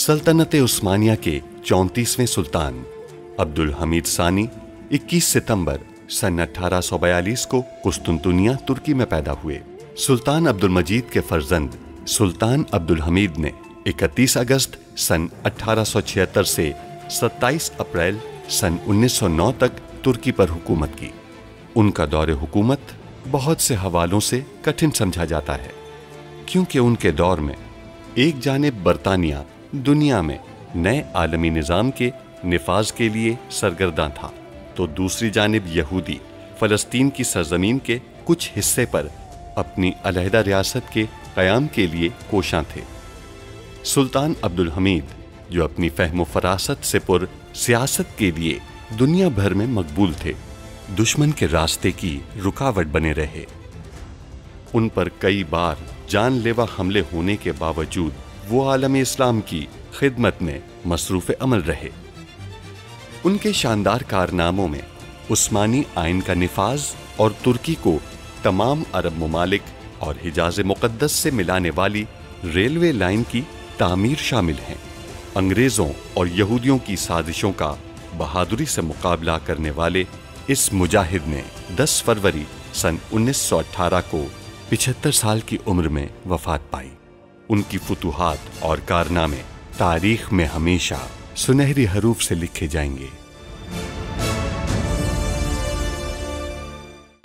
सल्तनत उस्मानिया के 34वें सुल्तान अब्दुल हमीद सानी 21 सितंबर सन 1842 को कुस्तुनतुनिया तुर्की में पैदा हुए। सुल्तान अब्दुल मजीद के फर्जंद सुल्तान अब्दुल हमीद ने 31 अगस्त सन 1876 से 27 अप्रैल सन 1909 तक तुर्की पर हुकूमत की। उनका दौरे हुकूमत बहुत से हवालों से कठिन समझा जाता है, क्योंकि उनके दौर में एक जानिब बरतानिया दुनिया में नए आलमी निज़ाम के निफाज के लिए सरगर्दा था, तो दूसरी जानिब यहूदी फ़लस्तीन की सरजमीन के कुछ हिस्से पर अपनी अलहदा रियासत के क़याम के लिए कोशां थे। सुल्तान अब्दुल हमीद, जो अपनी फ़हम फ़रासत से पुर सियासत के लिए दुनिया भर में मकबूल थे, दुश्मन के रास्ते की रुकावट बने रहे। उन पर कई बार जानलेवा हमले होने के बावजूद वो आलम इस्लाम की खिदमत में मसरूफ़ अमल रहे। उनके शानदार कारनामों में उस्मानी आइन का निफाज और तुर्की को तमाम अरब ममालिक और हिजाज़ मुक़द्दस से मिलाने वाली रेलवे लाइन की तामीर शामिल हैं। अंग्रेज़ों और यहूदियों की साजिशों का बहादुरी से मुकाबला करने वाले इस मुजाहिद ने 10 फरवरी सन 1918 को 75 साल की उम्र में वफात पाई। उनकी फुतूहात और कारनामे तारीख में हमेशा सुनहरी हरूफ से लिखे जाएंगे।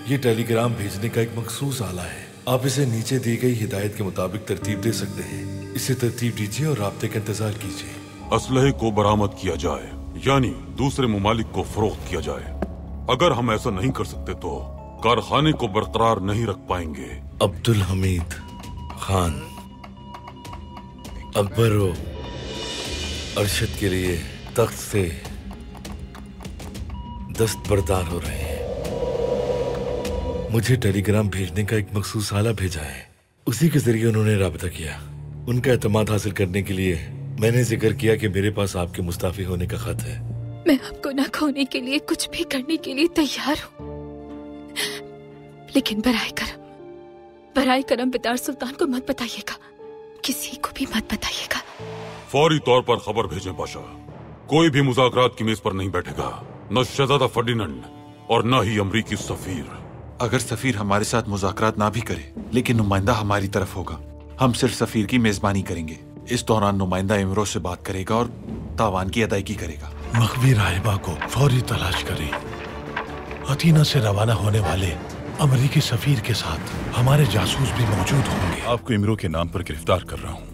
ये टेलीग्राम भेजने का एक मखसूस आला है। आप इसे नीचे दी गई हिदायत के मुताबिक तरतीब दे सकते हैं। इसे तरतीब दीजिए और राब्ते का इंतजार कीजिए। असलहे को बरामद किया जाए, यानी दूसरे मुमालिक को फरोख्त किया जाए। अगर हम ऐसा नहीं कर सकते तो कारखाने को बरकरार नहीं रख पाएंगे। अब्दुल हमीद खान अकबर व अरशद के लिए तख्त से दस्तबरदार हो रहे हैं। मुझे टेलीग्राम भेजने का एक मखसूस आला भेजा है, उसी के जरिए उन्होंने राब्ता किया। उनका एतमाद हासिल करने के लिए मैंने जिक्र किया कि मेरे पास आपके मुस्ताफी होने का खत है। मैं आपको न खोने के लिए कुछ भी करने के लिए तैयार हूँ, लेकिन बराए करम बिदार सुल्तान को मत बताइएगा, किसी को भी मत बताइएगा। फौरी तौर पर खबर भेजें बादशाह। कोई भी मुज़ाकरात की मेज पर नहीं बैठेगा, न शहजादा फर्डिनेंड और न ही अमरीकी सफीर। अगर सफीर हमारे साथ मुज़ाकरात ना भी करे, लेकिन नुमाइंदा हमारी तरफ होगा। हम सिर्फ सफीर की मेजबानी करेंगे। इस दौरान नुमाइंदा इमरोज से बात करेगा और तावान की अदायगी करेगा। मखबी राहिबा को फौरी तलाश करें। अथीना से रवाना होने वाले अमरीकी सफीर के साथ हमारे जासूस भी मौजूद होंगे। आपको इमरो के नाम पर गिरफ्तार कर रहा हूँ।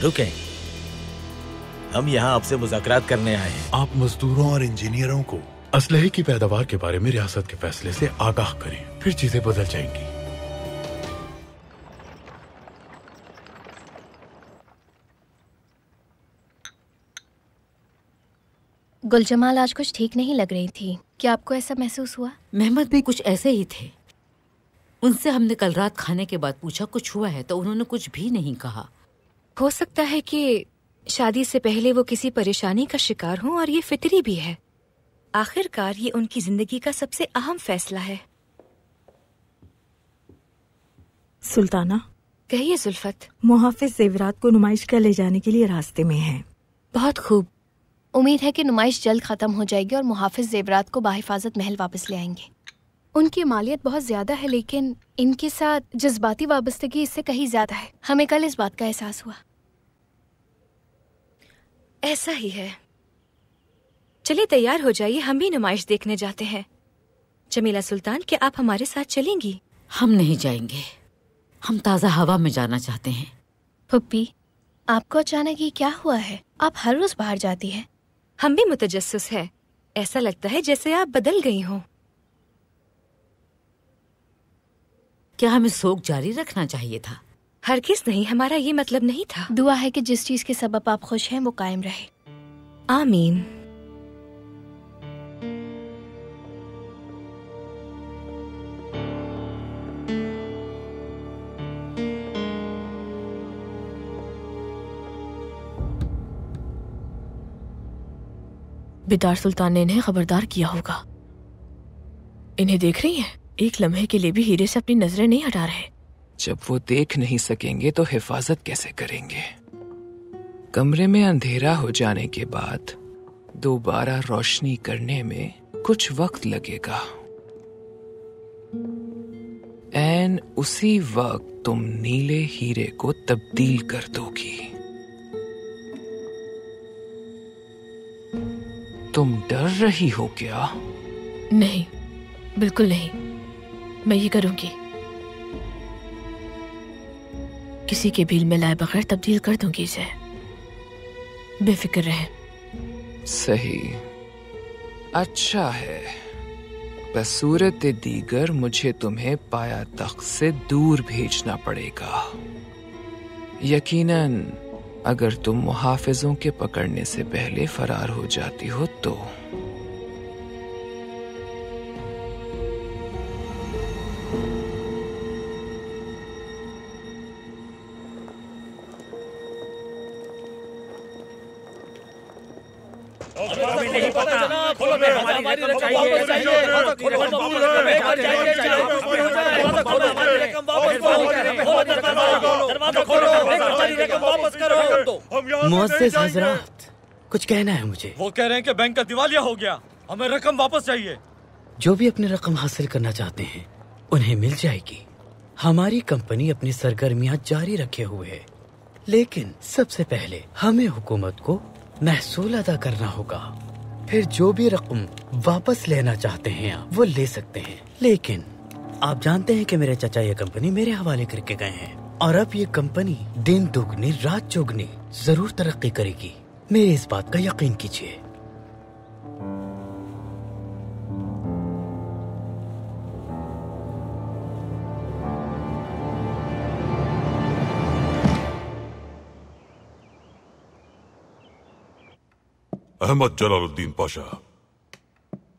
रुकें, हम यहाँ आपसे मुज़ाकरात करने आए हैं। आप मजदूरों और इंजीनियरों को असलहे की पैदावार के बारे में रियासत के फैसले से आगाह करें, फिर चीजें बदल जाएंगी। गुलजमाल आज कुछ ठीक नहीं लग रही थी, क्या आपको ऐसा महसूस हुआ? मेहमद भी कुछ ऐसे ही थे। उनसे हमने कल रात खाने के बाद पूछा कुछ हुआ है, तो उन्होंने कुछ भी नहीं कहा। हो सकता है कि शादी से पहले वो किसी परेशानी का शिकार हों, और ये फितरी भी है। आखिरकार ये उनकी जिंदगी का सबसे अहम फैसला है। सुल्ताना, कहिए जुल्फत। मुहाफिज जेवरात को नुमाइश का ले जाने के लिए रास्ते में हैं। बहुत खूब। उम्मीद है कि नुमाइश जल्द खत्म हो जाएगी और मुहाफिज जेवरात को बाहिफाजत महल वापस ले आएंगे। उनकी मालियत बहुत ज्यादा है, लेकिन इनके साथ जज्बाती वाबस्तगी इससे कहीं ज्यादा है। हमें कल इस बात का एहसास हुआ। ऐसा ही है। चलिए तैयार हो जाइए, हम भी नुमाइश देखने जाते हैं। जमीला सुल्तान, क्या आप हमारे साथ चलेंगी? हम नहीं जाएंगे, हम ताज़ा हवा में जाना चाहते हैं। पुप्पी, आपको अचानक ये क्या हुआ है? आप हर रोज बाहर जाती हैं। हम भी मुतजस्सिस है, ऐसा लगता है जैसे आप बदल गई हो। क्या हमें शोक जारी रखना चाहिए था? हरगिज़ नहीं, हमारा ये मतलब नहीं था। दुआ है कि जिस चीज के सबब आप खुश हैं वो कायम रहे। आमीन। बिदार सुल्तान ने इन्हें खबरदार किया होगा। इन्हें देख रही हैं? एक लम्हे के लिए भी हीरे से अपनी नजरें नहीं हटा रहे। जब वो देख नहीं सकेंगे तो हिफाजत कैसे करेंगे? कमरे में अंधेरा हो जाने के बाद दोबारा रोशनी करने में कुछ वक्त लगेगा। एन उसी वक्त तुम नीले हीरे को तब्दील कर दोगी। तुम डर रही हो क्या? नहीं, बिल्कुल नहीं। मैं ये करूंगी। किसी के बिल में लाए बगैर तब्दील कर दूंगी इसे। बेफिक्र रहे। सही, अच्छा है। बसूरत दीगर मुझे तुम्हें पाया तख्त से दूर भेजना पड़ेगा। यकीनन अगर तुम मुहाफिजों के पकड़ने से पहले फरार हो जाती हो तो। मुअज़्ज़िज़ हज़रात, कुछ कहना है मुझे। वो कह रहे हैं कि बैंक का दिवालिया हो गया, हमें रकम वापस चाहिए। जो भी अपनी रकम हासिल करना चाहते हैं उन्हें मिल जाएगी। हमारी कंपनी अपनी सरगर्मियां जारी रखे हुए है, लेकिन सबसे पहले हमें हुकूमत को महसूल अदा करना होगा। फिर जो भी रकम वापस लेना चाहते हैं आप वो ले सकते हैं। लेकिन आप जानते हैं कि मेरे चाचा ये कंपनी मेरे हवाले करके गए हैं और अब ये कंपनी दिन दुगनी रात चौगनी जरूर तरक्की करेगी। मेरी इस बात का यकीन कीजिए। अहमद जलालुद्दीन पाशा,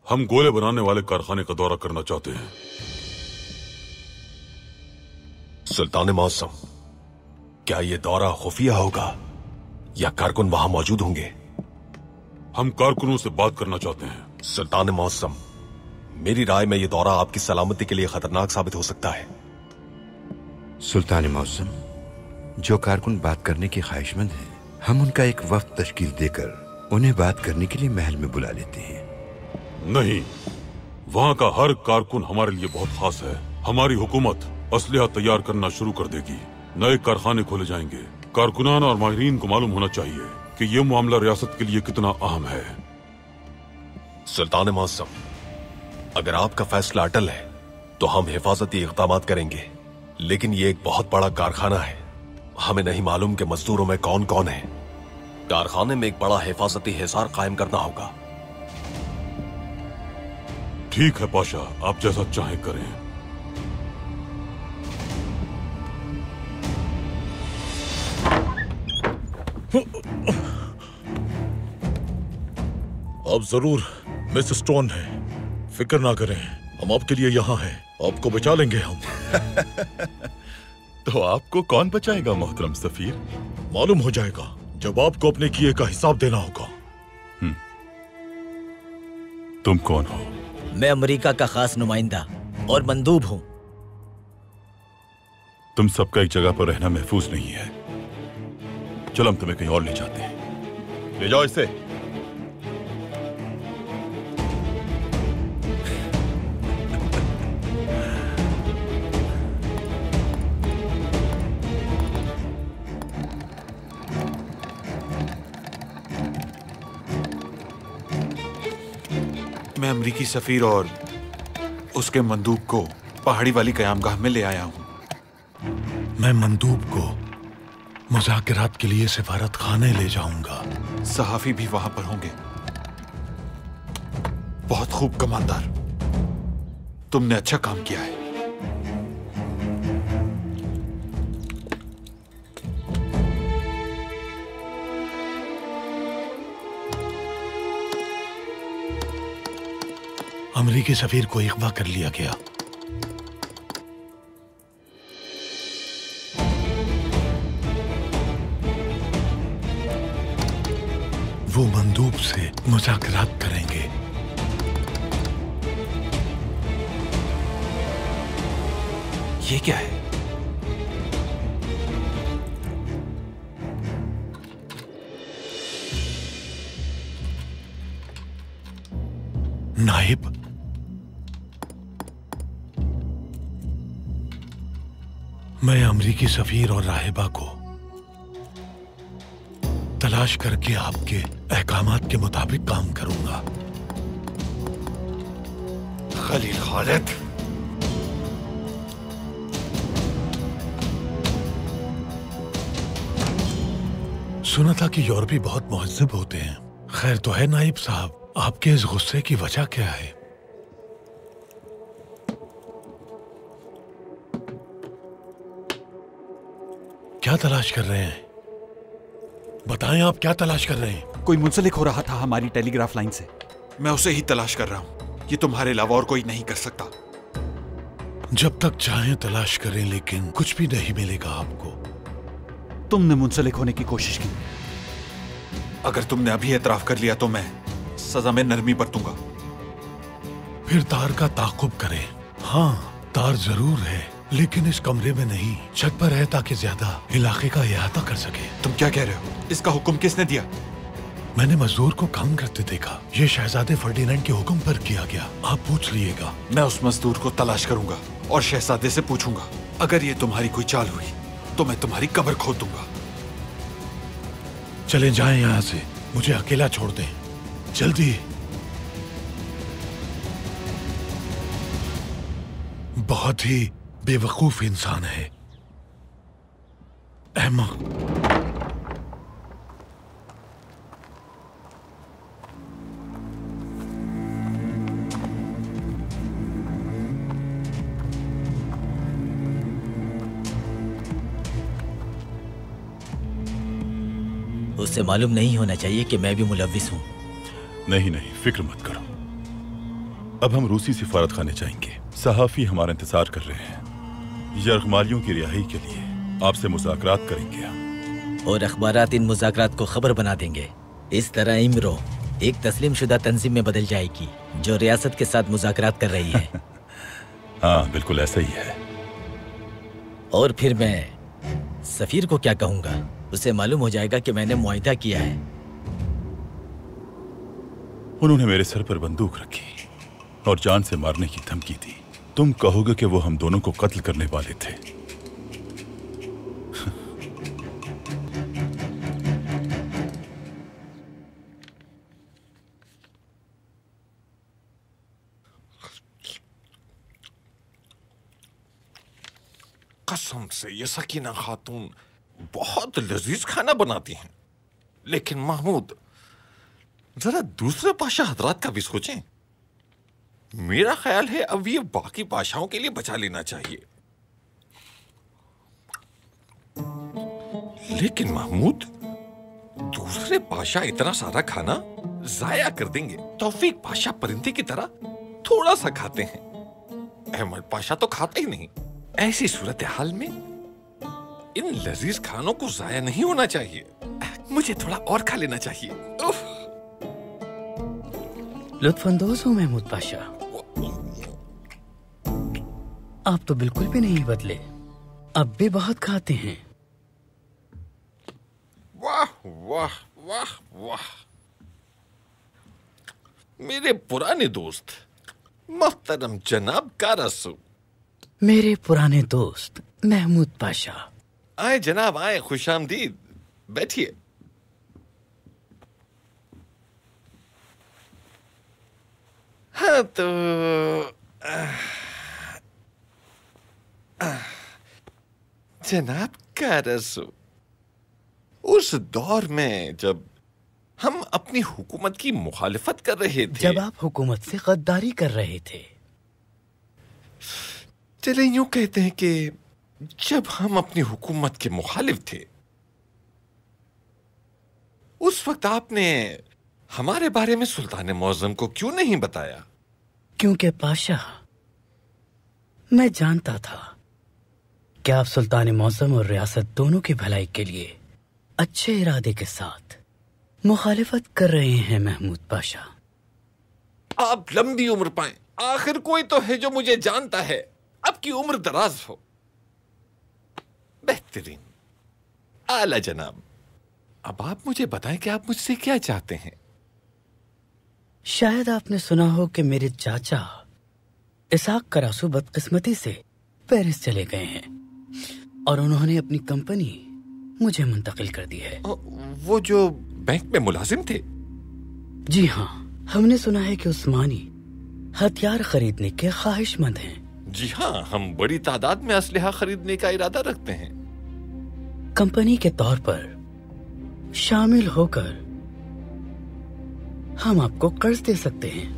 हम गोले बनाने वाले कारखाने का दौरा करना चाहते हैं। सुल्तान मौसम, क्या ये दौरा खुफिया होगा या कारकुन वहां मौजूद होंगे? हम कारकुनों से बात करना चाहते हैं। सुल्तान मौसम, मेरी राय में ये दौरा आपकी सलामती के लिए खतरनाक साबित हो सकता है। सुल्तान मौसम, जो कारकुन बात करने के ख्वाहिशमंद हैं, हम उनका एक वफ्द तश्कील देकर उन्हें बात करने के लिए महल में बुला लेते हैं। नहीं, वहाँ का हर कारकुन हमारे लिए बहुत खास है। हमारी हुकूमत असलहा तैयार करना शुरू कर देगी, नए कारखाने खोले जाएंगे। कारकुनान और माहिरीन को मालूम होना चाहिए कि ये मामला रियासत के लिए कितना अहम है। सुल्तान मौसम, अगर आपका फैसला अटल है तो हम हिफाजती इक़दाम करेंगे, लेकिन ये एक बहुत बड़ा कारखाना है। हमें नहीं मालूम कि मजदूरों में कौन कौन है। कारखाने में एक बड़ा हिफाजती हिसार कायम करना होगा। ठीक है पाशा, आप जैसा चाहें करें। आप जरूर मिस स्टोन हैं, फिक्र ना करें, हम आपके लिए यहाँ हैं, आपको बचा लेंगे हम। तो आपको कौन बचाएगा मोहतरम सफीर? मालूम हो जाएगा जब आपको अपने किए का हिसाब देना होगा। तुम कौन हो? मैं अमेरिका का खास नुमाइंदा और मंदूब हूं। तुम सबका एक जगह पर रहना महफूज नहीं है। चलो हम तुम्हें कहीं और ले जाते हैं। ले जाओ इसे। मैं अमरीकी सफीर और उसके मंदूब को पहाड़ी वाली कयामगाह में ले आया हूं। मैं मंदूब को मुज़ाकरात के लिए सिफारत खाने ले जाऊंगा। सहाफी भी वहां पर होंगे। बहुत खूब कमांडर, तुमने अच्छा काम किया है। अमरीकी सफीर को अगवा कर लिया गया। वो मंदूब से मुज़ाकरात करेंगे। ये क्या है? नाइब, मैं अमरीकी सफीर और राहिबा को तलाश करके आपके अहकामात के मुताबिक काम करूंगा। खलील खालिद, सुना था कि यूरोपी बहुत मुहज्जब होते हैं। खैर तो है नाइब साहब, आपके इस गुस्से की वजह क्या है? क्या तलाश कर रहे हैं? बताएं, आप क्या तलाश कर रहे हैं? कोई मुंसलिक हो रहा था हमारी टेलीग्राफ लाइन से। मैं उसे ही तलाश कर रहा हूं। ये तुम्हारे अलावा और कोई नहीं कर सकता। जब तक चाहें तलाश करें, लेकिन कुछ भी नहीं मिलेगा आपको। तुमने मुंसलिक होने की कोशिश की। अगर तुमने अभी एतराफ कर लिया तो मैं सजा में नरमी बरतूंगा। फिर तार का ताकुब करें। हाँ, तार जरूर है, लेकिन इस कमरे में नहीं, छत पर है ताकि ज्यादा इलाके का अहाता कर सके। तुम क्या कह रहे हो? इसका हुक्म किसने दिया? मैंने मजदूर को काम करते देखा। ये शहजादे फर्डिनेंड के हुक्म पर किया गया। आप पूछ लीजिएगा। मैं उस मजदूर को तलाश करूंगा और शहजादे से पूछूंगा। अगर ये तुम्हारी कोई चाल हुई तो मैं तुम्हारी कब्र खोद दूंगा। चले जाएं यहाँ से, मुझे अकेला छोड़ दें, जल्दी। बहुत ही बेवकूफ इंसान है अहमद। उसे मालूम नहीं होना चाहिए कि मैं भी मुलव्विस हूँ। नहीं नहीं, फिक्र मत करो। अब हम रूसी सिफारत खाने जाएंगे। सहाफी हमारा इंतजार कर रहे हैं। यरगमालियों की रिहाई के लिए आपसे मुज़ाकरात करेंगे हम। और अखबारात इन मुज़ाकरात को खबर बना देंगे। इस तरह इमरो एक तस्लीम शुदा तंजीम में बदल जाएगी जो रियासत के साथ मुज़ाकरात कर रही है। हाँ, बिल्कुल ऐसा ही है। और फिर मैं सफीर को क्या कहूँगा? उसे मालूम हो जाएगा कि मैंने मुआहिदा किया है। उन्होंने मेरे सर पर बंदूक रखी और जान से मारने की धमकी दी। तुम कहोगे कि वो हम दोनों को कत्ल करने वाले थे। कसम से ये सकीना खातून बहुत लजीज खाना बनाती हैं। लेकिन महमूद, जरा दूसरे पाशा हजरात का भी सोचें। मेरा ख्याल है अब ये बाकी पाशाओं के लिए बचा लेना चाहिए। लेकिन महमूद, दूसरे पाशा इतना सारा खाना जाया कर देंगे। तौफीक पाशा परिंदे की तरह थोड़ा सा खाते हैं। अहमद पाशा तो खाता ही नहीं। ऐसी सूरत हाल में इन लजीज खानों को जाया नहीं होना चाहिए। मुझे थोड़ा और खा लेना चाहिए। लुत्फअंदोज हूँ महमूद पाशा। आप तो बिल्कुल भी नहीं बदले, अब भी बहुत खाते हैं। वाह वाह वाह वाह। मेरे पुराने दोस्त मोहतरम जनाब कारसू। मेरे पुराने दोस्त महमूद पाशा। आए जनाब आए, खुशामदीद। बैठिए। हाँ तो जनाब कारसू, उस दौर में जब हम अपनी हुकूमत की मुखालिफत कर रहे थे, जब आप हुकूमत से गद्दारी कर रहे थे, चले यूं कहते हैं कि जब हम अपनी हुकूमत के मुखालिफ थे, उस वक्त आपने हमारे बारे में सुल्तान मौज़म को क्यों नहीं बताया? क्योंकि पाशा, मैं जानता था कि आप सुल्तान मौज़म और रियासत दोनों की भलाई के लिए अच्छे इरादे के साथ मुखालिफत कर रहे हैं महमूद पाशा। आप लंबी उम्र पाएं। आखिर कोई तो है जो मुझे जानता है। आपकी उम्र दराज हो। बेहतरीन। आला जनाब, अब आप मुझे बताएं कि आप मुझसे क्या चाहते हैं। शायद आपने सुना हो कि मेरे चाचा इसाक करासू बदकिस्मती से पेरिस चले गए हैं और उन्होंने अपनी कंपनी मुझे मुंतकिल कर दी है। वो जो बैंक में मुलाजिम थे? जी हाँ, हमने सुना है कि उस्मानी हथियार खरीदने के ख्वाहिशमंद हैं। जी हाँ, हम बड़ी तादाद में असलहा खरीदने का इरादा रखते हैं। कंपनी के तौर पर शामिल होकर हम आपको कर्ज दे सकते हैं।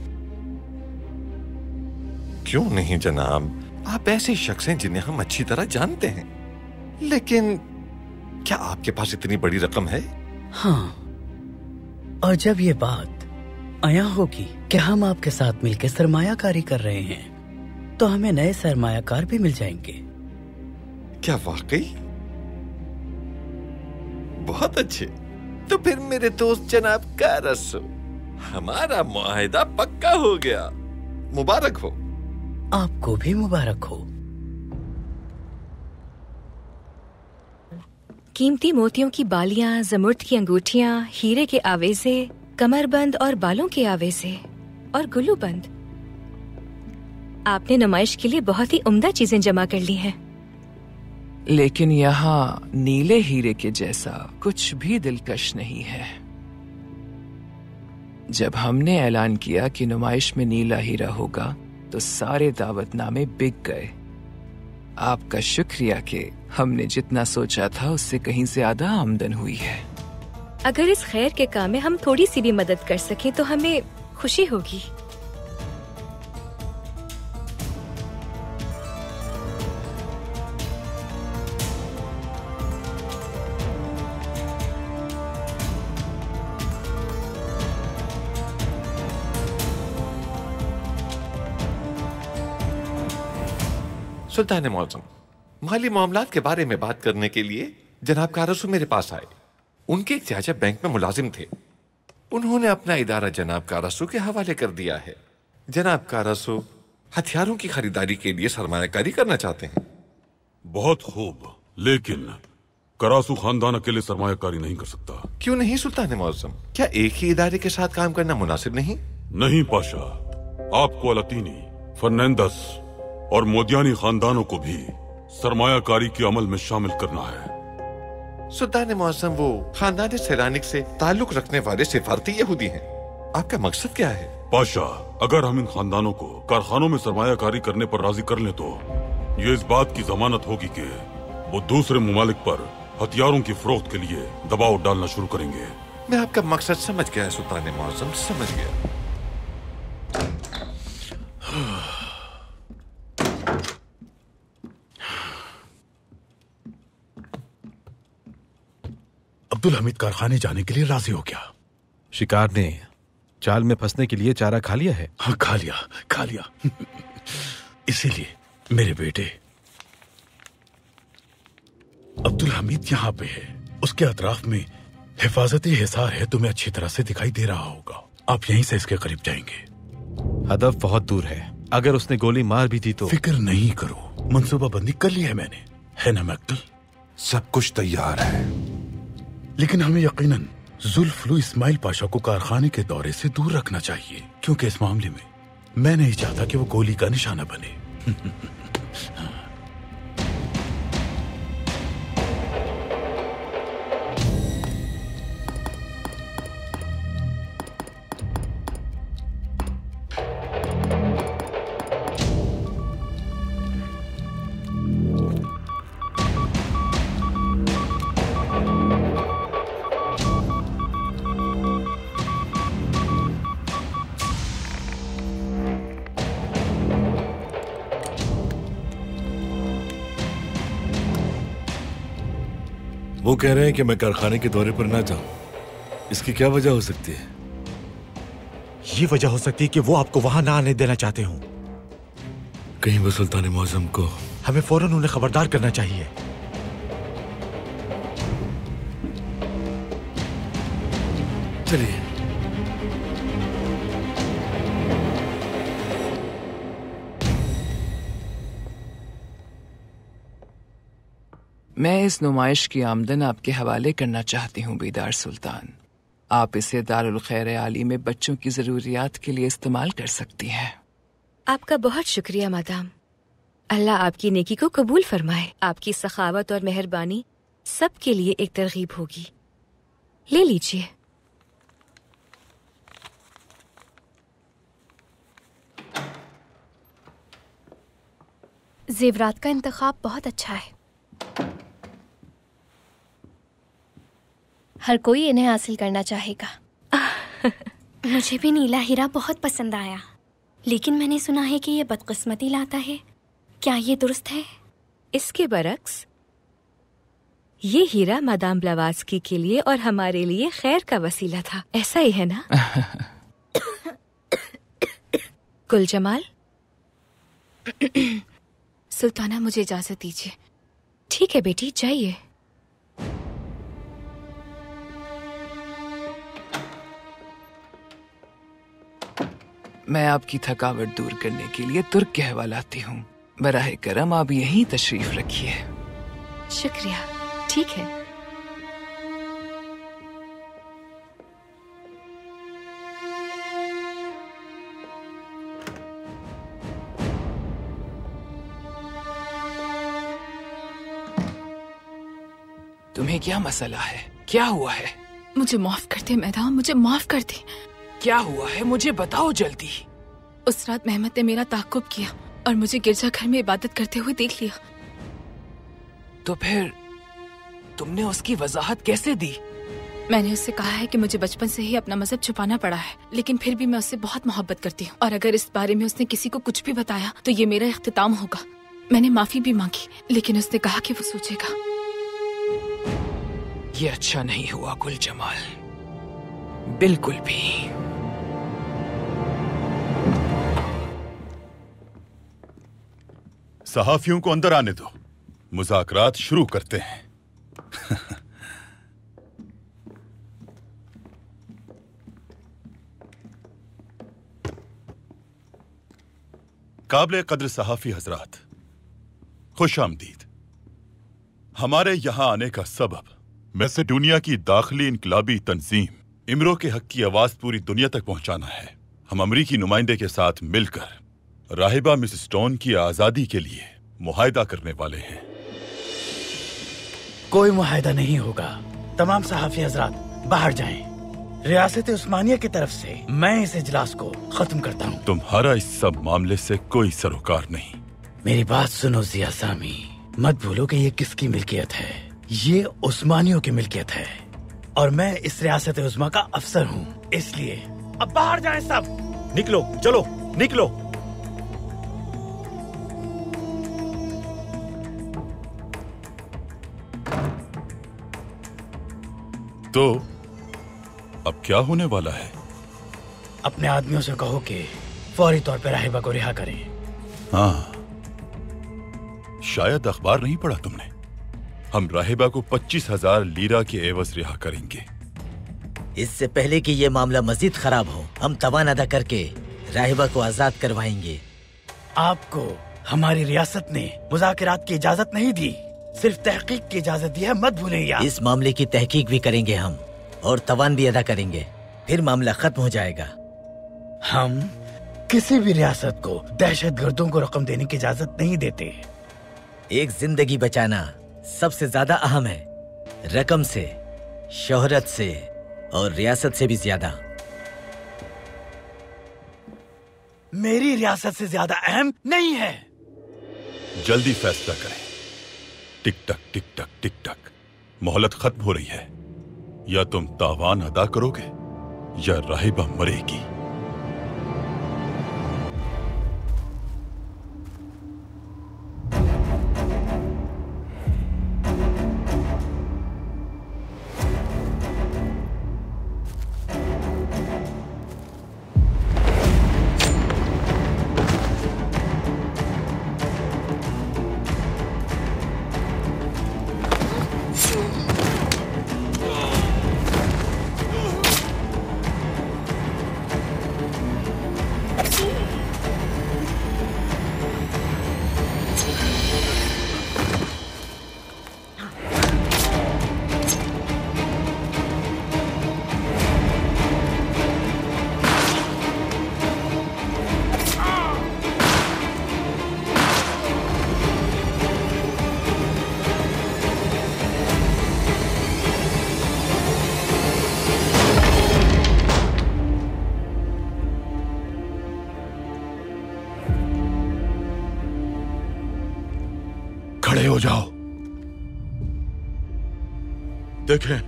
क्यों नहीं जनाब, आप ऐसे शख्स हैं जिन्हें हम अच्छी तरह जानते हैं। लेकिन क्या आपके पास इतनी बड़ी रकम है? हाँ, और जब ये बात आया होगी कि हम आपके साथ मिलकर सरमायाकारी कर रहे हैं तो हमें नए सरमायाकार भी मिल जाएंगे। क्या वाकई? बहुत अच्छे। तो फिर मेरे दोस्त जनाब कारसो, हमारा मुआहिदा पक्का हो गया। मुबारक हो। आपको भी मुबारक हो। कीमती मोतियों की बालियां, ज़मुर्द की अंगूठियां, हीरे के आवेज़े, कमरबंद और बालों के आवेज़े और गुल्लूबंद। आपने नुमाइश के लिए बहुत ही उम्दा चीजें जमा कर ली हैं। लेकिन यहाँ नीले हीरे के जैसा कुछ भी दिलकश नहीं है। जब हमने ऐलान किया कि नुमाइश में नीला हीरा होगा तो सारे दावतनामे बिक गए। आपका शुक्रिया कि हमने जितना सोचा था उससे कहीं ज्यादा आमदन हुई है। अगर इस खैर के काम में हम थोड़ी सी भी मदद कर सकें तो हमें खुशी होगी। सुल्तान मौज़म, माली मामलात के बारे में बात करने के लिए जनाब कारसू मेरे पास आए। उनके एक चाचा बैंक में मुलाजिम थे। उन्होंने अपना इदारा जनाब कारसू के हवाले कर दिया है। जनाब कारसू हथियारों की खरीदारी के लिए सरमायाकारी करना चाहते हैं। बहुत खूब, लेकिन करासू खानदान अकेले सरमायाकारी नहीं कर सकता। क्यों नहीं सुल्तान मौज़म? क्या एक ही इदारे के साथ काम करना मुनासिब नहीं? नहीं पाशा, आपको अलातीनी, फर्नांडस और मोदियानी खानदानों को भी सरमायाकारी के अमल में शामिल करना है। सुल्तान मौज़म, वो खानदान सैलानिक से ताल्लुक रखने वाले सिफारती यहूदी हैं। आपका मकसद क्या है? पाशा, अगर हम इन खानदानों को कारखानों में सरमायाकारी करने पर राजी कर लें तो ये इस बात की जमानत होगी कि वो दूसरे मुमालिक पर हथियारों की फरोख्त के लिए दबाव डालना शुरू करेंगे। मैं आपका मकसद समझ गया सुल्तान मौज़म, समझ गया। अब्दुल हमीद कारखाने जाने के लिए राजी हो गया। शिकार ने चाल में फंसने के लिए चारा खा लिया है? हाँ, खा लिया इसीलिए मेरे बेटे अब्दुल हमीद यहाँ पे है। उसके अतराफ में हिफाजती हिसार है, तुम्हें अच्छी तरह से दिखाई दे रहा होगा। आप यहीं से इसके करीब जाएंगे। हदफ बहुत दूर है, अगर उसने गोली मार भी दी तो? फिक्र नहीं करो, मंसूबा बंदी कर ली है मैंने, है ना मैक्टल? सब कुछ तैयार है। लेकिन हमें यकीनन जुल्फलू इस्माइल पाशा को कारखाने के दौरे से दूर रखना चाहिए, क्योंकि इस मामले में मैं नहीं चाहता कि वो गोली का निशाना बने। वो कह रहे हैं कि मैं कारखाने के दौरे पर ना जाऊं। इसकी क्या वजह हो सकती है? ये वजह हो सकती है कि वो आपको वहां ना आने देना चाहते हो। कहीं वो सुल्तान मौज़म को हमें फौरन उन्हें खबरदार करना चाहिए। चलिए। मैं इस नुमाइश की आमदन आपके हवाले करना चाहती हूँ बेदार सुल्तान। आप इसे दारुल खैर आली में बच्चों की जरूरियात के लिए इस्तेमाल कर सकती हैं। आपका बहुत शुक्रिया मादाम। अल्लाह आपकी नेकी को कबूल फरमाए। आपकी सखावत और मेहरबानी सबके लिए एक तरगीब होगी। ले लीजिए। जेवरात का इंतखाब बहुत अच्छा है। हर कोई इन्हें हासिल करना चाहेगा। मुझे भी नीला हीरा बहुत पसंद आया, लेकिन मैंने सुना है कि ये बदकिस्मती लाता है। क्या ये दुरुस्त है? इसके बरक्स ये हीरा मादाम ब्लावास्की के लिए और हमारे लिए खैर का वसीला था। ऐसा ही है ना? कुल जमाल। सुल्ताना, मुझे इजाजत दीजिए। ठीक है बेटी, जाइए। मैं आपकी थकावट दूर करने के लिए तुर्क कहवा लाती हूँ। बराहे करम आप यहीं तशरीफ रखिए। शुक्रिया। ठीक है। तुम्हें क्या मसला है? क्या हुआ है? मुझे माफ कर दे मैदान, मुझे माफ कर दे। क्या हुआ है? मुझे बताओ जल्दी। उस रात मेहमद ने मेरा ताक़ुब किया और मुझे गिरजाघर में इबादत करते हुए देख लिया। तो फिर तुमने उसकी वजाहत कैसे दी? मैंने उससे कहा है कि मुझे बचपन से ही अपना मजहब छुपाना पड़ा है, लेकिन फिर भी मैं उससे बहुत मोहब्बत करती हूँ और अगर इस बारे में उसने किसी को कुछ भी बताया तो ये मेरा इख्तिताम होगा। मैंने माफी भी मांगी, लेकिन उसने कहा कि वो सोचेगा। ये अच्छा नहीं हुआ गुल जमाल, बिल्कुल भी। सहाफियों को अंदर आने दो, मुज़ाकरात शुरू करते हैं। काबिल कद्र सहाफी हजरात, खुश आमदीद। हमारे यहां आने का सबब मैसेडोनिया की दाखिली इनकलाबी तंजीम इमरो के हक की आवाज पूरी दुनिया तक पहुंचाना है। हम अमरीकी नुमाइंदे के साथ मिलकर राहिबा मिस स्टोन की आजादी के लिए मुआहदा करने वाले हैं। कोई मुआहदा नहीं होगा। तमाम सहाफी हजरात बाहर जाएं। रियासत उस्मानिया की तरफ से मैं इस इजलास को खत्म करता हूँ। तुम्हारा इस सब मामले से कोई सरोकार नहीं। मेरी बात सुनो जिया सामी, मत भूलो कि ये किसकी मिल्कियत है। ये उस्मानियों की मिल्कियत है और मैं इस रियासत उस्मा का अफसर हूँ, इसलिए अब बाहर जाएं सब। निकलो, चलो निकलो। तो अब क्या होने वाला है? अपने आदमियों से कहो कि फौरी तौर पर राहिबा को रिहा करें। हाँ, शायद अखबार नहीं पढ़ा तुमने। हम राहिबा को 25,000 लीरा के एवज रिहा करेंगे। इससे पहले कि ये मामला मजीद खराब हो, हम तवान अदा करके राहिबा को आजाद करवाएंगे। आपको हमारी रियासत ने मुज़ाकरात की इजाजत नहीं दी, सिर्फ तहकीक की इजाजत दी है, मत भूलें यार। इस मामले की तहकीक भी करेंगे हम और तवान भी अदा करेंगे, फिर मामला खत्म हो जाएगा। हम किसी भी रियासत को दहशतगर्दों को रकम देने की इजाजत नहीं देते। एक जिंदगी बचाना सबसे ज्यादा अहम है, रकम से, शोहरत से और रियासत से भी ज्यादा। मेरी रियासत से ज्यादा अहम नहीं है। जल्दी फैसला करें। टिक टक टिक टक टिक टक, मोहलत खत्म हो रही है। या तुम तावान अदा करोगे या राहिबा मरेगी। खड़े हो जाओ। देखें,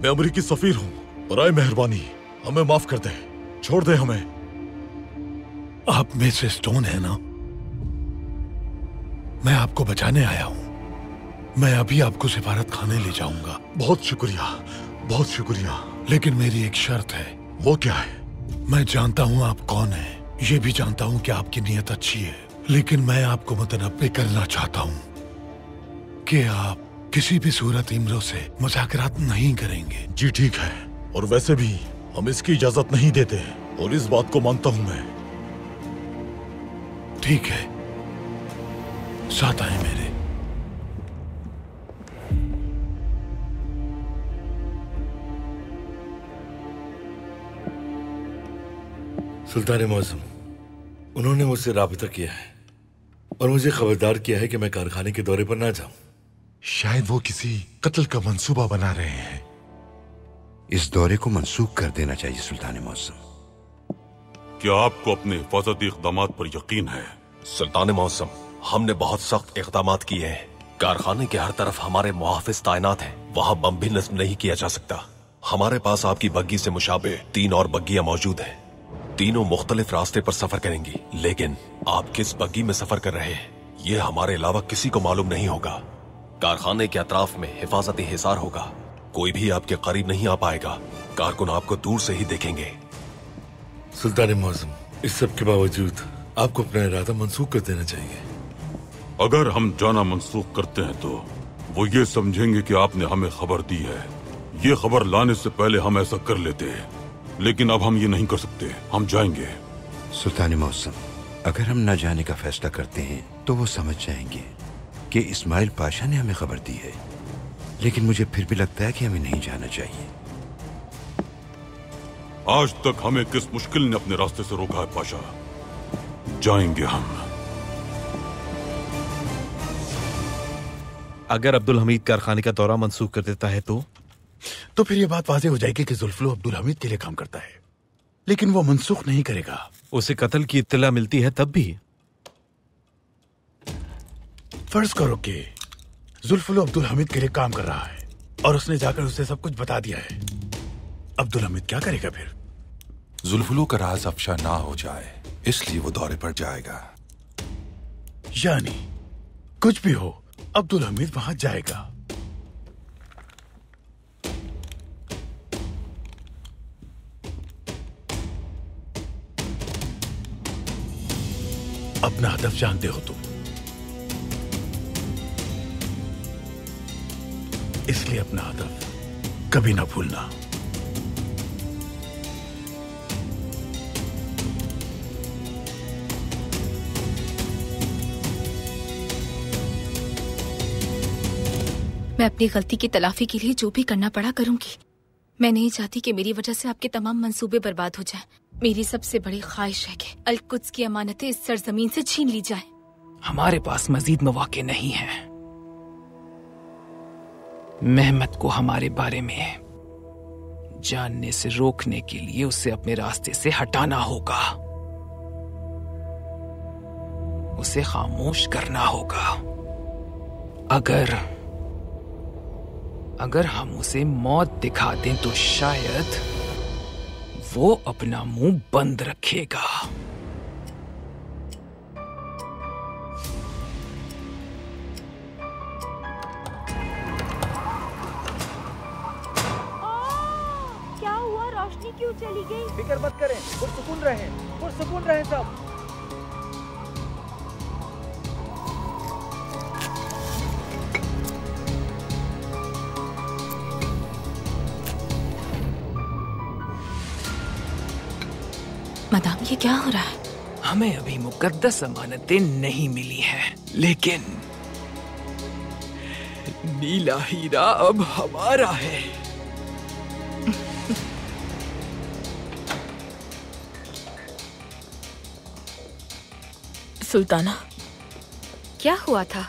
मैं अमरीकी सफीर हूं, बराए मेहरबानी हमें माफ कर दें, छोड़ दें हमें। आप में से स्टोन है ना? मैं आपको बचाने आया हूं। मैं अभी आपको सिफारत खाने ले जाऊंगा। बहुत शुक्रिया, बहुत शुक्रिया। लेकिन मेरी एक शर्त है। वो क्या है? मैं जानता हूं आप कौन हैं, ये भी जानता हूं कि आपकी नीयत अच्छी है, लेकिन मैं आपको मुतनब्बे करना चाहता हूं कि आप किसी भी सूरत इमरो से मुज़ाकरात नहीं करेंगे। जी ठीक है, और वैसे भी हम इसकी इजाजत नहीं देते, और इस बात को मानता हूं मैं। ठीक है, साथ आए मेरे। सुल्तान मौसम, उन्होंने मुझसे राबता किया है और मुझे खबरदार किया है कि मैं कारखाने के दौरे पर ना जाऊं। शायद वो किसी कत्ल का मंसूबा बना रहे हैं। इस दौरे को मंसूख कर देना चाहिए सुल्तान मौसम। क्या आपको अपने हिफाजती इक़दामात पर यकीन है? सुल्तान मौसम, हमने बहुत सख्त इक़दामात किए हैं। कारखाने के हर तरफ हमारे मुहाफिज तैनात हैं, वहाँ बम भी नस्ब नहीं किया जा सकता। हमारे पास आपकी बग्गी से मुशाबे 3 और बग्गियां मौजूद हैं। तीनों मुख्तलिफ रास्ते पर सफर करेंगी, लेकिन आप किस बग्गी में सफर कर रहे हैं ये हमारे अलावा किसी को मालूम नहीं होगा। कारखाने के अतराफ में हिफाजती हिसार होगा, कोई भी आपके करीब नहीं आ पाएगा। कारकुन आपको दूर से ही देखेंगे। सुल्तान मौसम, इस सब के बावजूद आपको अपना इरादा मंसूख कर देना चाहिए। अगर हम जाना मंसूख करते हैं तो वो ये समझेंगे कि आपने हमें खबर दी है। ये खबर लाने से पहले हम ऐसा कर लेते, लेकिन अब हम ये नहीं कर सकते। हम जाएंगे। सुल्तान मौसम, अगर हम न जाने का फैसला करते हैं तो वो समझ जाएंगे कि इस्माइल पाशा ने हमें खबर दी है, लेकिन मुझे फिर भी लगता है कि हमें नहीं जाना चाहिए। आज तक हमें किस मुश्किल ने अपने रास्ते से रोका है पाशा। जाएंगे हम। अगर अब्दुल हमीद कारखाने का दौरा मंसूख कर देता है तो फिर ये बात वाज़ेह हो जाएगी कि जुल्फुल अब्दुल हमीद के लिए काम करता है, लेकिन वो मंसूख नहीं करेगा। उसे कत्ल की इत्तला मिलती है तब भी। फर्ज करो कि जुल्फुल अब्दुल हमीद के लिए काम कर रहा है और उसने जाकर उसे सब कुछ बता दिया है। अब्दुल हमीद क्या करेगा फिर? जुल्फुल का राज अफशा ना हो जाए, इसलिए वो दौरे पर जाएगा। यानी कुछ भी हो, अब्दुल हमीद वहां जाएगा। अपना हदफ जानते हो तुम, इसलिए अपना हदफ कभी ना भूलना। मैं अपनी गलती की तलाफी के लिए जो भी करना पड़ा करूंगी। मैं नहीं चाहती कि मेरी वजह से आपके तमाम मंसूबे बर्बाद हो जाएं। मेरी सबसे बड़ी ख्वाहिश है कि अल-कुद्स की अमानतें इस सरजमीन से छीन ली जाएं। हमारे पास मजीद मौके नहीं हैं। मेहमत को हमारे बारे में जानने से रोकने के लिए उसे अपने रास्ते से हटाना होगा। उसे खामोश करना होगा। अगर हम उसे मौत दिखा दें तो शायद वो अपना मुंह बंद रखेगा। क्या हुआ? रोशनी क्यों चली गई? फिक्र मत करें, पुरसुकून रहें, पुरसुकून रहें सब। मदाम, ये क्या हो रहा है? हमें अभी मुकद्दस अमानतें नहीं मिली हैं, लेकिन नीला हीरा अब हमारा है। सुल्ताना, क्या हुआ था?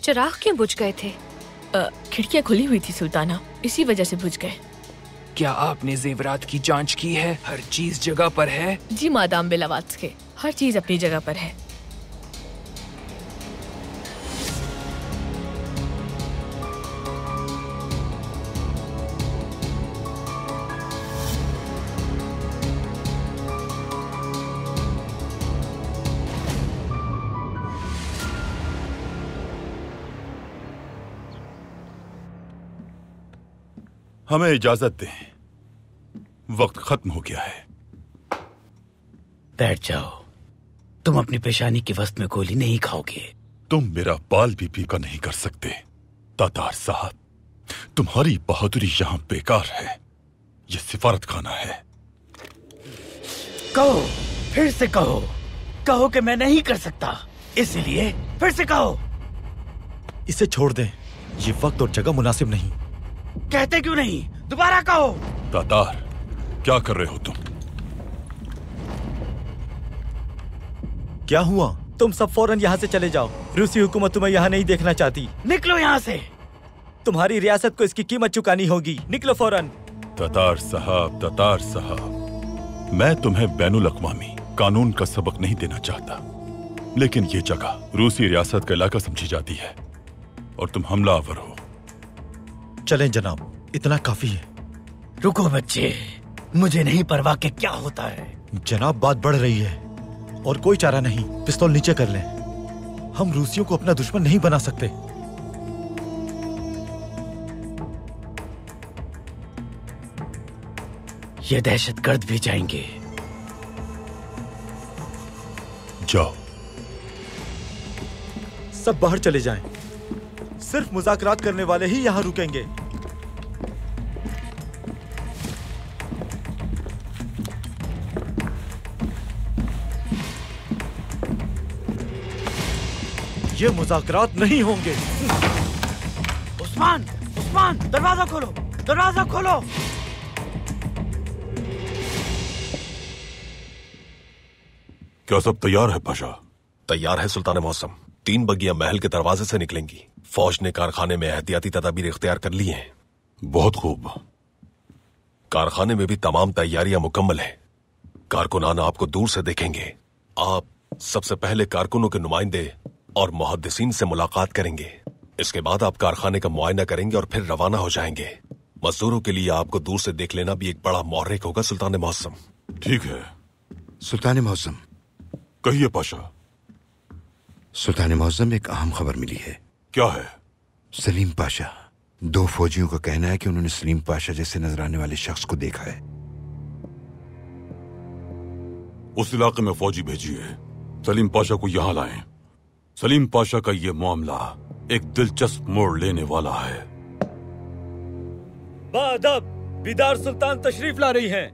चिराग क्यों बुझ गए थे? खिड़कियां खुली हुई थी सुल्ताना, इसी वजह से बुझ गए। क्या आपने जेवरात की जांच की है? हर चीज जगह पर है? जी मादाम बिलावात के, हर चीज अपनी जगह पर है। हमें इजाजत दें, वक्त खत्म हो गया है। बैठ जाओ। तुम अपनी पेशानी की वस्त में गोली नहीं खाओगे। तुम मेरा बाल भी पीका नहीं कर सकते तातार साहब। तुम्हारी बहादुरी यहाँ बेकार है। ये सिफारत खाना है। कहो, फिर से कहो। कहो कि मैं नहीं कर सकता, इसलिए फिर से कहो। इसे छोड़ दें, ये वक्त और जगह मुनासिब नहीं। कहते क्यों नहीं? दोबारा कहो। तातार, क्या कर रहे हो तुम? क्या हुआ? तुम सब फौरन यहाँ से चले जाओ। रूसी हुकूमत तुम्हें यहाँ नहीं देखना चाहती। निकलो यहाँ से। तुम्हारी रियासत को इसकी कीमत चुकानी होगी। निकलो फौरन। तातार साहब, मैं तुम्हें बैनुल अक़वामी कानून का सबक नहीं देना चाहता, लेकिन ये जगह रूसी रियासत का इलाका समझी जाती है और तुम हमलावर हो। चलें जनाब, इतना काफी है। रुको बच्चे, मुझे नहीं परवाह कि क्या होता है। जनाब, बात बढ़ रही है और कोई चारा नहीं। पिस्तौल नीचे कर लें। हम रूसियों को अपना दुश्मन नहीं बना सकते। ये दहशतगर्द भी जाएंगे। जाओ। सब बाहर चले जाएं। सिर्फ मुज़ाकरात करने वाले ही यहाँ रुकेंगे। ये मुज़ाकरात नहीं होंगे। उस्मान, उस्मान, दरवाजा खोलो, दरवाजा खोलो। क्या सब तैयार है पाशा? तैयार है सुल्तान मौसम। 3 बग्गियां महल के दरवाजे से निकलेंगी। फौज ने कारखाने में एहतियाती तदाबीर इख्तियार कर ली हैं। बहुत खूब। कारखाने में भी तमाम तैयारियां मुकम्मल है। कारकुनान आपको दूर से देखेंगे। आप सबसे पहले कारकुनों के नुमाइंदे और मुहद्दिसीन से मुलाकात करेंगे। इसके बाद आप कारखाने का मुआयना करेंगे और फिर रवाना हो जाएंगे। मजदूरों के लिए आपको दूर से देख लेना भी एक बड़ा मुहर्रिक होगा सुल्तान मौसम। ठीक है सुल्तान मौसम। कहिए पाशा। सुल्तान मौसम, एक अहम खबर मिली है। क्या है? सलीम पाशा। 2 फौजियों का कहना है कि उन्होंने सलीम पाशा जैसे नजर आने वाले शख्स को देखा है। उस इलाके में फौजी भेजिए। सलीम पाशा को यहाँ लाएं। सलीम पाशा का ये मामला एक दिलचस्प मोड़ लेने वाला है। बाअदब बिदार सुल्तान तशरीफ ला रही हैं।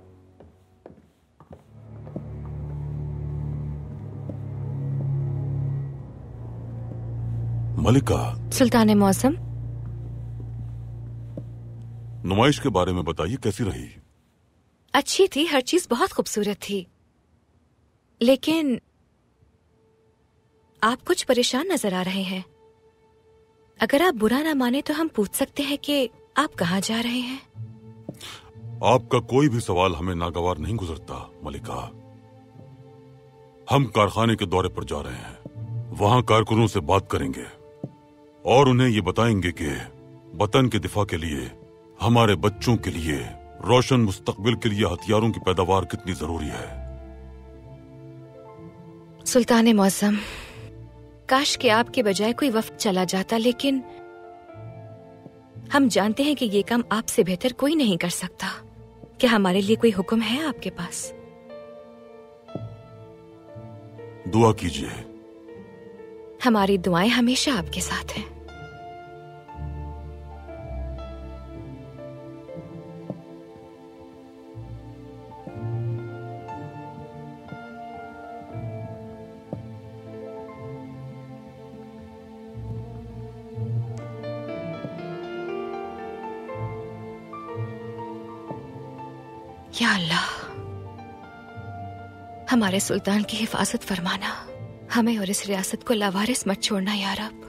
मलिका। सुल्तान मौसम, नुमाइश के बारे में बताइए, कैसी रही? अच्छी थी, हर चीज बहुत खूबसूरत थी, लेकिन आप कुछ परेशान नजर आ रहे हैं। अगर आप बुरा ना माने तो हम पूछ सकते हैं कि आप कहाँ जा रहे हैं? आपका कोई भी सवाल हमें नागवार नहीं गुजरता मलिका। हम कारखाने के दौरे पर जा रहे हैं। वहां कारकुनों से बात करेंगे और उन्हें ये बताएंगे कि वतन के दिफा के लिए, हमारे बच्चों के लिए, रोशन मुस्तकबिल के लिए हथियारों की पैदावार कितनी जरूरी है। सुल्तान मौसम, काश कि आपके बजाय कोई वफ्द चला जाता, लेकिन हम जानते हैं कि ये काम आपसे बेहतर कोई नहीं कर सकता। क्या हमारे लिए कोई हुक्म है आपके पास? दुआ कीजिए। हमारी दुआएं हमेशा आपके साथ हैं। या अल्लाह, हमारे सुल्तान की हिफाजत फरमाना। हमें और इस रियासत को लावारिस मत छोड़ना या रब।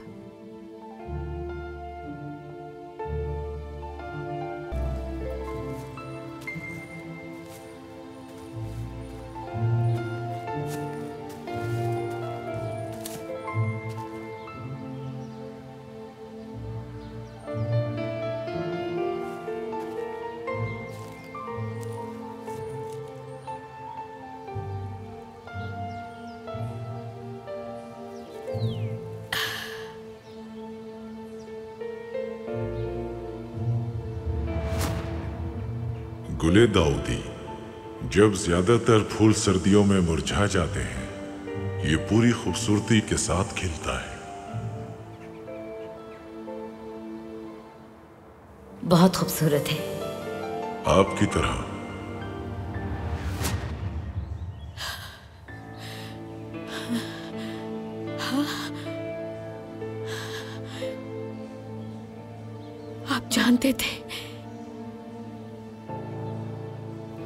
गुले दाऊदी, जब ज्यादातर फूल सर्दियों में मुरझा जाते हैं, ये पूरी खूबसूरती के साथ खिलता है। बहुत खूबसूरत है। आपकी तरह। आप जानते थे,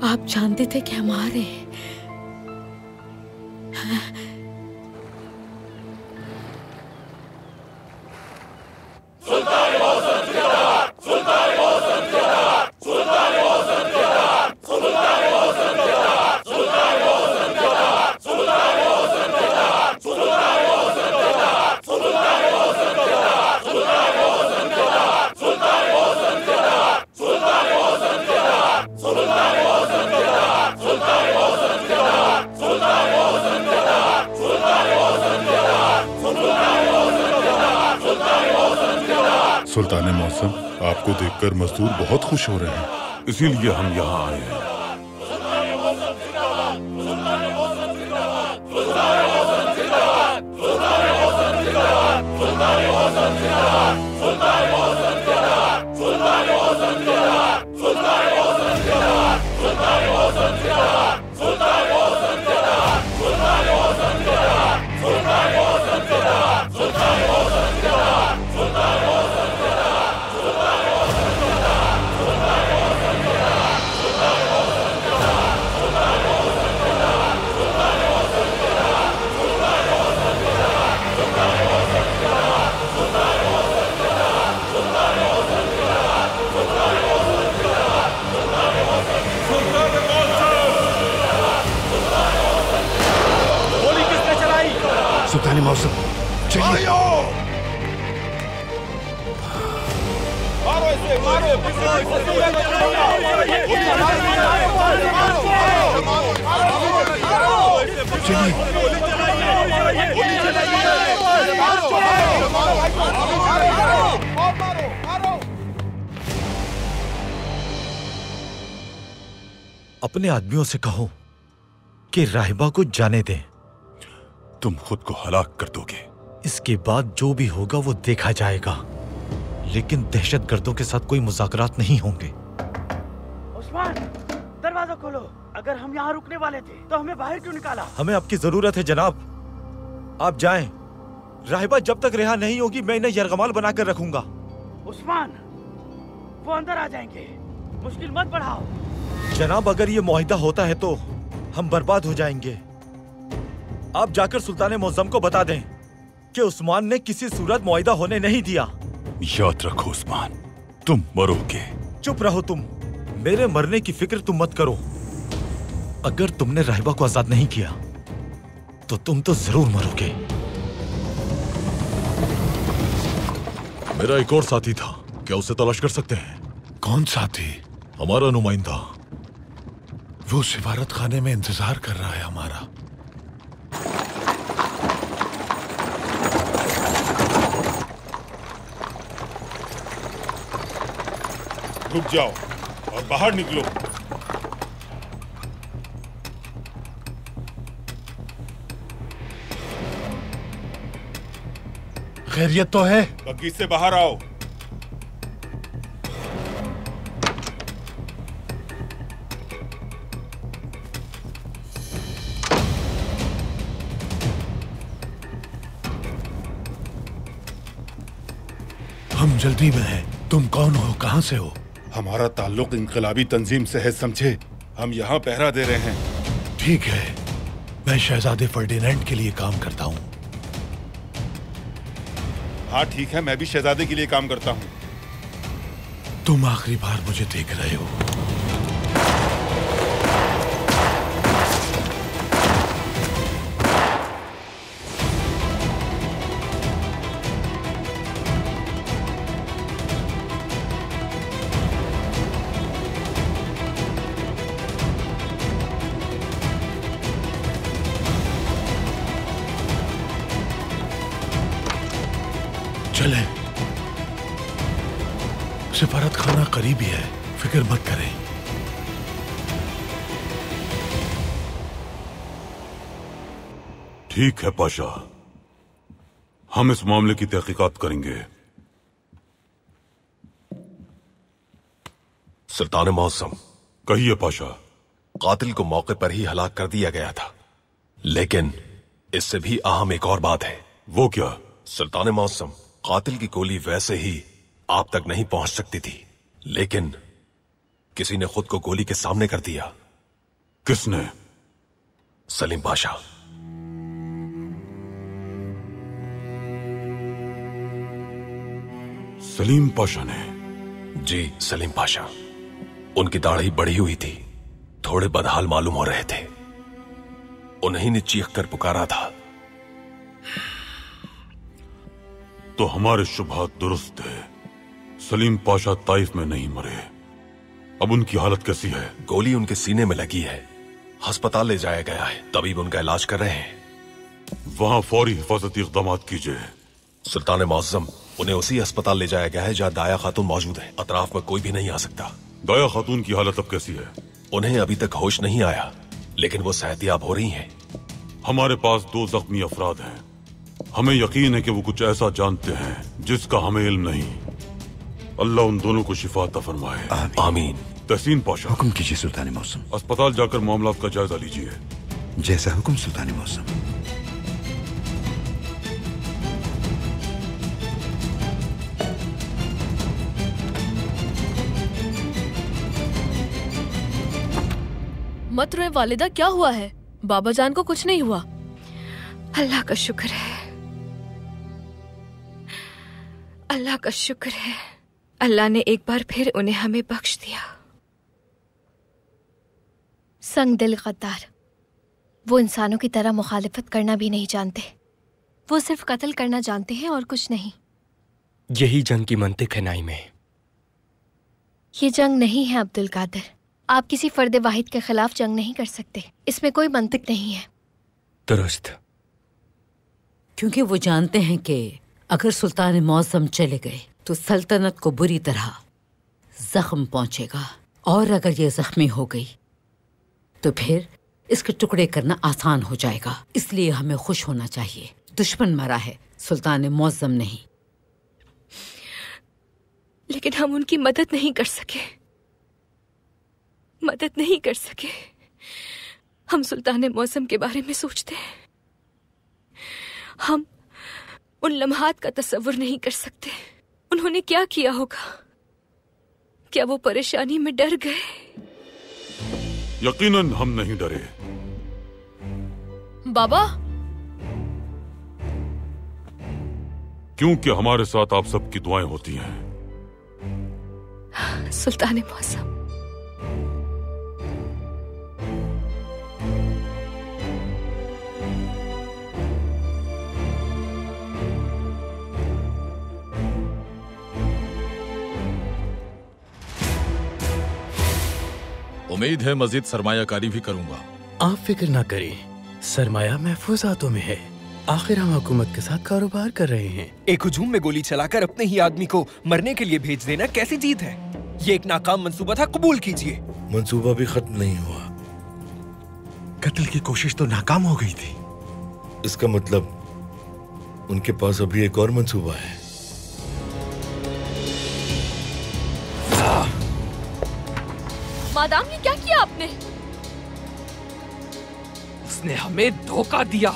आप जानते थे कि हम आ रहे हैं। सुल्तान मौसम, आपको देखकर मजदूर बहुत खुश हो रहे हैं। इसीलिए हम यहाँ आए हैं। सुल्तान मौसम, चलिए। अपने आदमियों से कहो कि राहिबा को जाने दें। तुम खुद को हलाक कर दोगे। इसके बाद जो भी होगा वो देखा जाएगा, लेकिन दहशतगर्दों के साथ कोई मुज़ाकरात नहीं होंगे। उस्मान, दरवाजा खोलो। अगर हम यहाँ रुकने वाले थे तो हमें बाहर क्यों निकाला? हमें आपकी जरूरत है जनाब, आप जाएं। राहिबा जब तक रिहा नहीं होगी मैं इन्हें यरगमाल बनाकर रखूंगा। उस्मान, वो अंदर आ जाएंगे, मुश्किल मत बढ़ाओ। जनाब, अगर ये मुआहिदा होता है तो हम बर्बाद हो जाएंगे। आप जाकर सुल्तान मौज़म को बता दें कि उस्मान ने किसी सूरत मुआहिदा होने नहीं दिया। याद रखो उस्मान, तुम मरोगे। चुप रहो तुम, मेरे मरने की फिक्र तुम मत करो। अगर तुमने राहिबा को आजाद नहीं किया तो तुम तो जरूर मरोगे। मेरा एक और साथी था, क्या उसे तलाश कर सकते हैं? कौन साथी? हमारा नुमाइंदा। वो सिफारत खाने में इंतजार कर रहा है हमारा। रुक जाओ और बाहर निकलो। खैरियत तो है? बगीचे से बाहर आओ। हम जल्दी में हैं। तुम कौन हो, कहां से हो? हमारा ताल्लुक इंकलाबी तंजीम से है, समझे? हम यहाँ पहरा दे रहे हैं। ठीक है, मैं शहजादे फर्डिनेंड के लिए काम करता हूँ। हाँ ठीक है, मैं भी शहजादे के लिए काम करता हूँ। तुम आखिरी बार मुझे देख रहे हो। चले, सिफारत खाना करीब ही है, फिक्र मत करें। ठीक है पाशा, हम इस मामले की तहकीकात करेंगे। सुल्तान मौसम, कहिए पाशा। कातिल को मौके पर ही हलाक कर दिया गया था, लेकिन इससे भी अहम एक और बात है। वो क्या? सुल्तान मौसम, कातिल की गोली वैसे ही आप तक नहीं पहुंच सकती थी, लेकिन किसी ने खुद को गोली के सामने कर दिया। किसने? सलीम पाशा। सलीम पाशा ने? जी, सलीम पाशा। उनकी दाढ़ी बढ़ी हुई थी, थोड़े बदहाल मालूम हो रहे थे। उन्हीं ने चीख कर पुकारा था। तो हमारे शुबहात दुरुस्त थे। सलीम पाशा ताइफ में नहीं मरे। अब उनकी हालत कैसी है? गोली उनके सीने में लगी है, अस्पताल ले जाया गया है, तबीब उनका इलाज कर रहे हैं। वहां फौरी हिफाजती इक़दाम कीजिए। सुल्तान मौज़म, उन्हें उसी अस्पताल ले जाया गया है जहां दाया खातून मौजूद है। अतराफ में कोई भी नहीं आ सकता। दाया खातून की हालत अब कैसी है? उन्हें अभी तक होश नहीं आया, लेकिन वो सेहतियाब हो रही हैं। हमारे पास 2 जख्मी अफराद हैं। हमें यकीन है कि वो कुछ ऐसा जानते हैं जिसका हमें इल्म नहीं। अल्लाह उन दोनों को शिफा अता फरमाए। आमीन। तहसीन पाशा, हुक्म कीजिए सुल्तान मौसम। अस्पताल जाकर मामला का जायजा लीजिए। जैसा हुक्म सुल्तान मौसम। मत रोए वालिदा, क्या हुआ है? बाबा जान को कुछ नहीं हुआ। अल्लाह का शुक्र है, अल्लाह का शुक्र है। अल्लाह ने एक बार फिर उन्हें हमें बख्श दिया। संग दिल गद्दार, वो इंसानों की तरह मुखालिफत करना भी नहीं जानते। वो सिर्फ कत्ल करना जानते हैं और कुछ नहीं। यही जंग की मंतिक है नाई में। ये जंग नहीं है अब्दुल कादिर। आप किसी फर्द वाहिद के खिलाफ जंग नहीं कर सकते। इसमें कोई मंतिक नहीं है। दुरुस्त। क्योंकि वो जानते हैं कि अगर सुल्तान मौसम चले गए तो सल्तनत को बुरी तरह जख्म पहुंचेगा, और अगर ये जख्मी हो गई तो फिर इसके टुकड़े करना आसान हो जाएगा। इसलिए हमें खुश होना चाहिए। दुश्मन मरा है, सुल्तान मौसम नहीं। लेकिन हम उनकी मदद नहीं कर सके, मदद नहीं कर सके। हम सुल्तान मौसम के बारे में सोचते हैं, हम उन लम्हात का तसव्वुर नहीं कर सकते। उन्होंने क्या किया होगा? क्या वो परेशानी में डर गए? यकीनन हम नहीं डरे। बाबा, क्योंकि हमारे साथ आप सबकी दुआएं होती हैं। सुल्तान मौसम, उम्मीद है मजीद सरमायाकारी भी करूंगा। आप फिक्र ना करें, सरमाया महफूज हाथों में है। आखिर हम हुकूमत के साथ कारोबार कर रहे हैं। एक हुजूम में गोली चलाकर अपने ही आदमी को मरने के लिए भेज देना कैसी जीत है? ये एक नाकाम मंसूबा था, कबूल कीजिए। मंसूबा भी खत्म नहीं हुआ। कत्ल की कोशिश तो नाकाम हो गई थी। इसका मतलब उनके पास अभी एक और मंसूबा है। मादाम, ये क्या किया आपने? उसने हमें धोखा दिया।